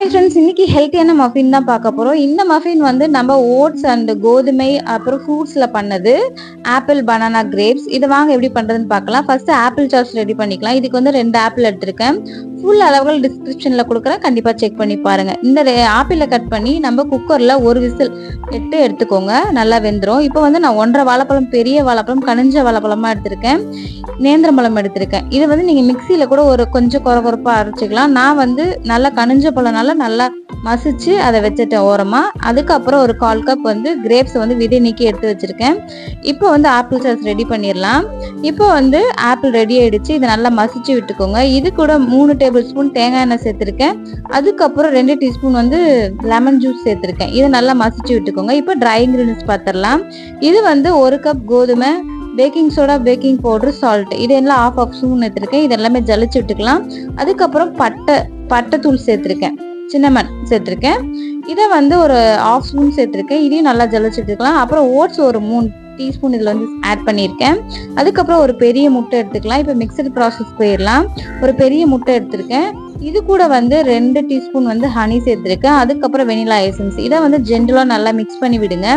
Friends, இன்னைக்கு ஹெல்த்தியான muffin தான் பார்க்க போறோம். இந்த மஃபின் வந்து நம்ம ஓட்ஸ் அண்ட் கோதுமை அப்புறம் ஃப்ரூட்ஸ்ல பண்ணது. Apple, banana, grapes. இதை வாங்க எப்படி பண்றதுன்னு பார்க்கலாம். ஃபர்ஸ்ட் ஆப்பிள் சாஸ் ரெடி பண்ணிக்கலாம். இதுக்கு வந்து 2 ஆப்பிள் எடுத்திருக்கேன். ஃபுல் அளவுகள் டிஸ்கிரிப்ஷன்ல கொடுக்குறேன், கண்டிப்பா செக் பண்ணி பாருங்க. இந்த ஆப்பிளை கட் பண்ணி நம்ம குக்கர்ல ஒரு விசில் எடுத்துக்கோங்க, நல்லா வெந்துடும். இப்போ வந்து நான் 1.5 வாழைப்பழம், பெரிய வாழைப்பழம், கனிஞ்ச வாழைப்பழமா எடுத்திருக்கேன். நேந்திரம்பழம் எடுத்திருக்கேன். இதை வந்து நீங்க மிக்சியில கூட ஒரு கொஞ்சம் குறகுறப்பா அரைச்சிக்கலாம். நான் வந்து நல்லா கனிஞ்ச பழம்னால நல்லா மசிச்சு அதை வச்சுட்டேன் ஓரமா. அதுக்கப்புறம் ஒரு 1/4 கப் வந்து கிரேப்ஸ் வந்து விதை நீக்கி எடுத்து வச்சிருக்கேன். இப்போ வந்து ஆப்பிள் சாஸ் ரெடி பண்ணிடலாம். இப்போ வந்து ஆப்பிள் ரெடி ஆயிடுச்சு. இதை நல்லா மசிச்சு விட்டுக்கோங்க. இது கூட 3 டேபிள் ஸ்பூன் தேங்காய் எண்ணெய் சேர்த்திருக்கேன். அதுக்கப்புறம் 2 டீஸ்பூன் வந்து லெமன் ஜூஸ் சேர்த்திருக்கேன். இதை நல்லா மசிச்சு விட்டுக்கோங்க. இப்போ ட்ரை இன்கிரீடியன்ஸ் பார்த்துடலாம். இது வந்து 1 கப் கோதுமை, baking soda, baking powder, salt, இது எல்லாம் ஆஃப் ஸ்பூன் எடுத்திருக்கேன். இது எல்லாமே ஜலிச்சு விட்டுக்கலாம். அதுக்கப்புறம் பட்டை தூள் சேர்த்திருக்கேன், சின்னமன் சேர்த்திருக்கேன். இதை வந்து ஒரு ½ ஸ்பூன் சேர்த்திருக்கேன். இதையும் நல்லா ஜலிச்சு விட்டுக்கலாம். அப்புறம் ஓட்ஸ் ஒரு 3 டீஸ்பூன் இதில் வந்து ஆட் பண்ணியிருக்கேன். அதுக்கப்புறம் ஒரு பெரிய முட்டை எடுத்துக்கலாம். இப்போ மிக்சர் ப்ராசஸ் போயிடலாம். ஒரு பெரிய முட்டை எடுத்திருக்கேன். இது கூட வந்து 2 டீஸ்பூன் வந்து ஹனி சேர்த்திருக்கேன். அதுக்கப்புறம் வெனிலா எசன்ஸ். இதை வந்து ஜென்டலா நல்லா மிக்ஸ் பண்ணி விடுங்க.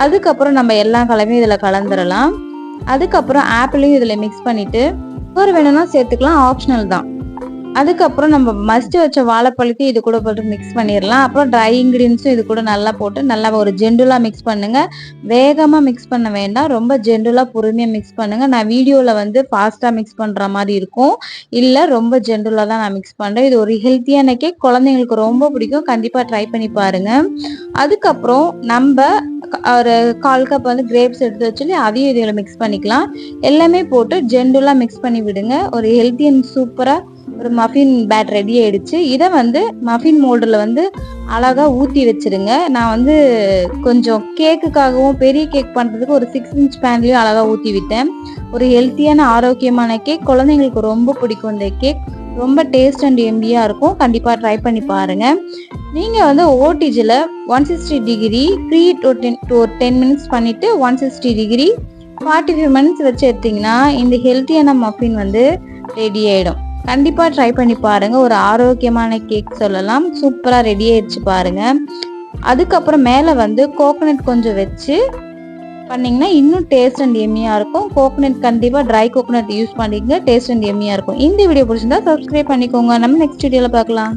அதுக்கப்புறம் நம்ம எல்லா கலவையும் இதில் கலந்துடலாம். அதுக்கப்புறம் ஆப்பிளையும் இதில் மிக்ஸ் பண்ணிட்டு ஒரு வேணும்னா சேர்த்துக்கலாம், ஆப்ஷனல் தான். அதுக்கப்புறம் நம்ம மசிச்சு வச்ச வாழைப்பழத்தையும் இது கூட போட்டு மிக்ஸ் பண்ணிடலாம். அப்புறம் ட்ரை இன்கிரீடியன்ஸும் இது கூட நல்லா போட்டு நல்லா ஒரு ஜென்டலாக மிக்ஸ் பண்ணுங்க. வேகமாக மிக்ஸ் பண்ண வேண்டாம், ரொம்ப ஜென்டலாக பொறுமையாக மிக்ஸ் பண்ணுங்க. நான் வீடியோவில் வந்து ஃபாஸ்ட்டாக மிக்ஸ் பண்ணுற மாதிரி இருக்கும், இல்லை ரொம்ப ஜென்டலாக தான் நான் மிக்ஸ் பண்ணுறேன். இது ஒரு ஹெல்த்தியான கேக், குழந்தைங்களுக்கு ரொம்ப பிடிக்கும். கண்டிப்பாக ட்ரை பண்ணி பாருங்க. அதுக்கப்புறம் நம்ம ஒரு 1/4 கப் வந்து கிரேப்ஸ் எடுத்து வச்சு அதையும் இதில் மிக்ஸ் பண்ணிக்கலாம். எல்லாமே போட்டு ஜென்டலாக மிக்ஸ் பண்ணி விடுங்க. ஒரு ஹெல்த்தி அண்ட் சூப்பராக ஒரு மஃபின் பேட் ரெடி ஆயிடுச்சு. இதை வந்து மஃபின் மோல்டில் வந்து அழகா ஊற்றி வச்சிருங்க. நான் வந்து கொஞ்சம் கேக்குக்காகவும் பெரிய கேக் பண்ணுறதுக்கு ஒரு 6 இன்ச் பேன்லேயும் அழகா ஊற்றி விட்டேன். ஒரு ஹெல்த்தியான ஆரோக்கியமான கேக், குழந்தைங்களுக்கு ரொம்ப பிடிக்கும். இந்த கேக் ரொம்ப டேஸ்ட் அண்ட் எம்பியாக இருக்கும். கண்டிப்பாக ட்ரை பண்ணி பாருங்கள். நீங்கள் வந்து ஓடிஜியில் 160 டிகிரி ப்ரீ டு 10 மினிட்ஸ் பண்ணிவிட்டு 160 டிகிரி 45 மினிட்ஸ் வச்சு எடுத்திங்கன்னா இந்த ஹெல்த்தியான மஃபின் வந்து ரெடி ஆகிடும். கண்டிப்பாக ட்ரை பண்ணி பாருங்கள். ஒரு ஆரோக்கியமான கேக் சொல்லலாம். சூப்பராக ரெடி ஆயிடுச்சு பாருங்கள். அதுக்கப்புறம் மேலே வந்து கோகோனட் கொஞ்சம் வச்சு பண்ணிங்கன்னா இன்னும் டேஸ்ட் அண்ட் எம்மியாக இருக்கும். கோகோனட் கண்டிப்பாக ட்ரை கோகோனட் யூஸ் பண்ணிங்க, டேஸ்ட் அண்ட் எம்மியாக இருக்கும். இந்த வீடியோ பிடிச்சிருந்தா சப்ஸ்கிரைப் பண்ணிக்கோங்க. நம்ம நெக்ஸ்ட் வீடியோவில் பார்க்கலாம்.